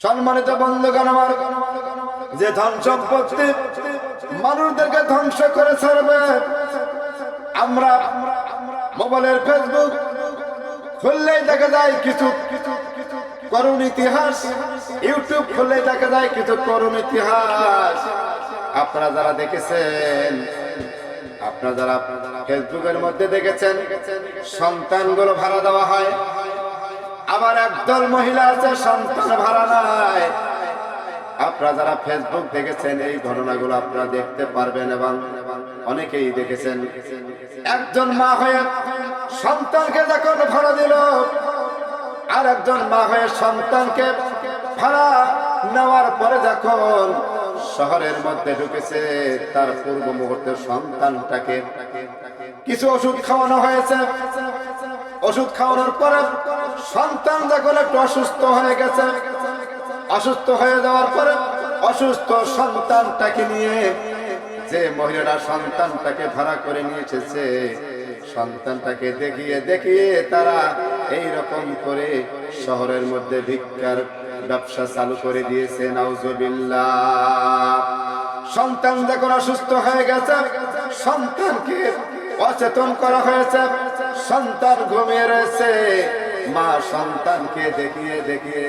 সম্মানিত বন্ধুগণ আমার, যে ধন সম্পত্তি মানুষদেরকে ধ্বংস করে ছাড়বে, আমরা মোবাইলের ফেসবুক খুললেই দেখা যায় কিছু করুণ ইতিহাস, ইউটিউব খুললেই দেখা যায় কিছু করুণ ইতিহাস। আপনারা যারা দেখেছেন, আপনারা যারা ফেসবুকের মধ্যে দেখেছেন, সন্তানগুলো ভাড়া দেওয়া হয়, আবার একদল মহিলা আছে সন্তান ভাড়া নাই। আপনারা যারা ফেসবুক দেখেছেন এই ঘটনাগুলো আপনারা দেখতে পারবেন এবং অনেকেই দেখেছেন। একজন মা হয়ে সন্তানকে যখন ভাড়া দিল, আর একজন মা হয়ে সন্তানকে ভাড়া নেওয়ার পরে যখন শহরের মধ্যে ঢুকেছে, তার পূর্ব মুহূর্তে সন্তানটাকে কিছু ওষুধ খাওয়ানো হয়েছে। ওষুধ খাওয়ানোর পরে সন্তান যখন একটু অসুস্থ হয়ে গেছে, অসুস্থ হয়ে যাওয়ার পরে অসুস্থ সন্তানটাকে নিয়ে যে মহিলাটা সন্তানটাকে ভাড়া করে নিয়ে এসেছে, সন্তানটাকে দেখিয়ে দেখিয়ে তারা এই রকম করে শহরের মধ্যে ভিক্ষার ব্যবসা চালু করে দিয়েছে। নাউজুবিল্লাহ। সন্তান যখন অসুস্থ হয়ে গেছে, সন্তানকে অচেতন করা হয়েছে, সন্তান ঘুমিয়ে রয়েছে, মা সন্তানকে দেখিয়ে দেখিয়ে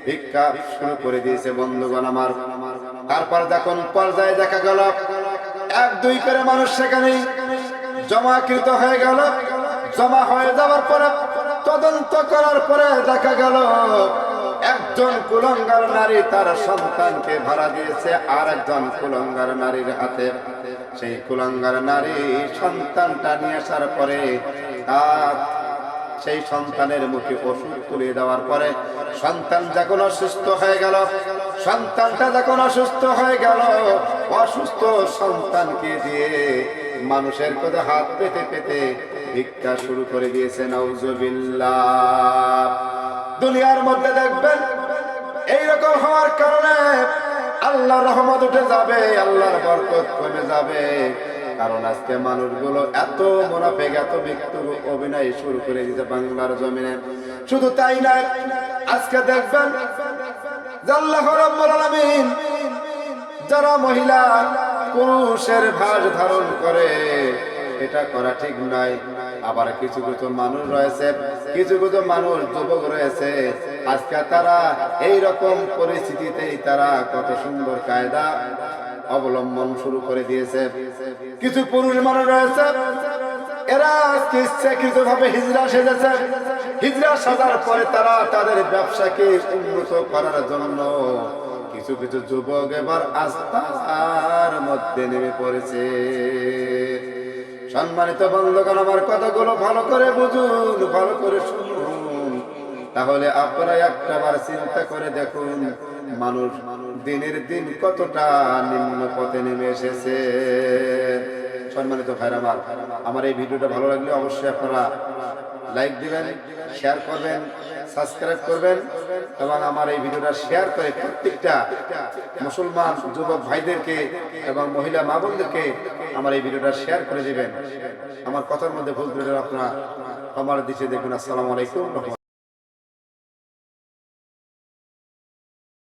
ভিক্ষা শুরু করে দিয়েছে। বন্ধুগণ আমার, তারপর যখন পর্যায়ে দেখা গেল এক দুই করে মানুষ সেখানে জমাকৃত হয়ে গেল। জমা হয়ে যাওয়ার পরে তদন্ত করার পরে দেখা গেল একজন কুলাঙ্গার নারী তার সন্তানকে ভাড়া দিয়েছে আর একজন কুলাঙ্গার নারীর হাতে। সেই কুলাঙ্গার নারী সন্তানটা নিয়ে আসার পরে তার সেই সন্তানের মুখে ওষুধ তুলে দেওয়ার পরে সন্তান যখন অসুস্থ হয়ে গেল, সন্তানটা যখন অসুস্থ হয়ে গেল, অসুস্থ সন্তানকে দিয়ে মানুষের কোথায় হাত পেতে পেতে ভিক্ষা শুরু করে দিয়েছে। নাউজুবিল্লাহ। দুনিয়ার মধ্যে দেখবেন এইরকম হওয়ার কারণে আল্লাহর রহমত উঠে যাবে, আল্লাহর বরকত কমে যাবে। কারণ আজকে মানুষগুলো এত মুনাফিক, এত মৃত্যুর অভিনয় শুরু করে দিতে বাংলার জমিনে। শুধু তাই নয়, আজকে দেখবেন আল্লাহ রাব্বুল আলামিন যারা মহিলা পুরুষের ভাস ধারণ করে, এটা করা ঠিক নয়। আবার কিছু কিছু মানুষ রয়েছে, কিছু কিছু মানুষ যুবক রয়েছে, আজকে তারা এই রকম পরিস্থিতিতেই তারা কত সুন্দর কায়দা অবলম্বন শুরু করে দিয়েছে। কিছু পুরুষ মানুষ রয়েছে, এরা আজকে ইচ্ছাকৃত ভাবে হিজড়া সেজেছে। হিজড়া সাজার পরে তারা তাদের ব্যবসাকে উন্নত করার জন্য কিছু কিছু যুবক এবার আস্থার মধ্যে নেমে পড়েছে। সম্মানিত বন্ধুগণ আমার, কথাগুলো ভালো করে বুঝুন, ভালো করে শুনুন, তাহলে আপনারা একটাবার চিন্তা করে দেখুন মানুষ দিনের দিন কতটা নিম্ন পথে নেমে এসেছে। সম্মানিত ভাইরা আমার এই ভিডিওটা ভালো লাগলে অবশ্যই আপনারা লাইক দিবেন, শেয়ার করবেন, সাবস্ক্রাইব করবেন এবং আমার এই ভিডিওটা শেয়ার করে প্রত্যেকটা মুসলমান যুবক ভাইদেরকে এবং মহিলা মা বোনদেরকে আমার এই ভিডিওটা শেয়ার করে দিবেন। আমার কথার মধ্যে ভুল ত্রুটি আপনারা আমার দিকে দেখুন। আসসালামু আলাইকুম।